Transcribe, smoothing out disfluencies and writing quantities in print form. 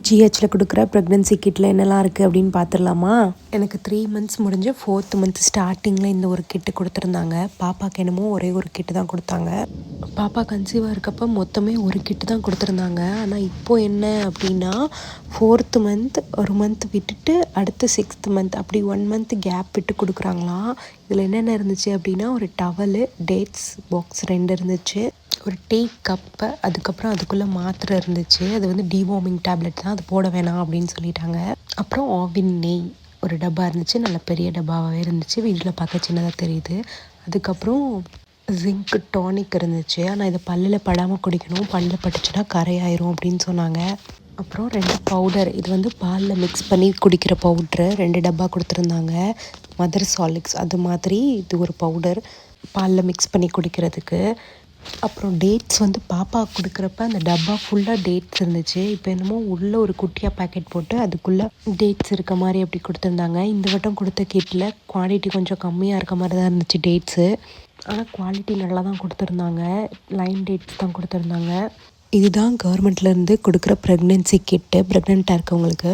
ஜிஹெச்சில் கொடுக்குற ப்ரெக்னென்சி கிட்டில் என்னெல்லாம் இருக்குது அப்படின்னு பார்த்துடலாமா. எனக்கு 3 மந்த்ஸ் முடிஞ்சு 4th மந்த் ஸ்டார்டிங்கில் இந்த ஒரு கிட்டு கொடுத்துருந்தாங்க. பாப்பாவுக்கு என்னமோ ஒரே ஒரு கிட்டு தான் கொடுத்தாங்க. பாப்பா கன்சீவாக இருக்கப்போ மொத்தமே ஒரு கிட்டு தான் கொடுத்துருந்தாங்க. ஆனால் இப்போது என்ன அப்படின்னா 4th மந்த் ஒரு மந்த் விட்டுட்டு அடுத்து 6th மந்த் அப்படி 1 மந்த் கேப் விட்டு கொடுக்குறாங்களாம். இதில் என்னென்ன இருந்துச்சு அப்படின்னா ஒரு டவலு, டேட்ஸ் பாக்ஸ் 2 இருந்துச்சு, ஒரு டீ கப்பு, அதுக்கப்புறம் அதுக்குள்ளே மாத்திரை இருந்துச்சு. அது வந்து டிவார்மிங் டேப்லெட் தான், அது போட வேணாம் அப்படின்னு சொல்லிட்டாங்க. அப்புறம் ஆவின் நெய் ஒரு டப்பா இருந்துச்சு, நல்ல பெரிய டப்பாவாகவே இருந்துச்சு, வீட்டில் பார்க்க சின்னதாக தெரியுது. அதுக்கப்புறம் ஜிங்க் டானிக் இருந்துச்சு. ஆனால் இதை பல்லில் படாமல் குடிக்கணும், பல்லில் பட்டுச்சுன்னா கரையாயிரும் அப்படின்னு சொன்னாங்க. அப்புறம் 2 பவுடர், இது வந்து பாலில் மிக்ஸ் பண்ணி குடிக்கிற பவுட்ரு 2 டப்பா கொடுத்துருந்தாங்க. மதர் சாலிக்ஸ் அது மாதிரி இது ஒரு பவுடர் பாலில் மிக்ஸ் பண்ணி குடிக்கிறதுக்கு. அப்புறம் டேட்ஸ் வந்து பாப்பா கொடுக்குறப்ப அந்த டப்பா ஃபுல்லாக டேட்ஸ் இருந்துச்சு. இப்போ என்னமோ உள்ளே ஒரு குட்டியாக பேக்கெட் போட்டு அதுக்குள்ளே டேட்ஸ் இருக்க மாதிரி அப்படி கொடுத்துருந்தாங்க. இந்த வட்டம் கொடுத்த கிட்டில் குவான்டிட்டி கொஞ்சம் கம்மியாக இருக்க மாதிரி தான் இருந்துச்சு டேட்ஸு. ஆனால் குவாலிட்டி நல்லா தான் கொடுத்துருந்தாங்க, லைன் டேட்ஸ் தான் கொடுத்துருந்தாங்க. இதுதான் கவர்மெண்ட்லேருந்து கொடுக்குற ப்ரெக்னென்சி கிட்டு ப்ரெக்னெண்ட்டாக இருக்கவங்களுக்கு.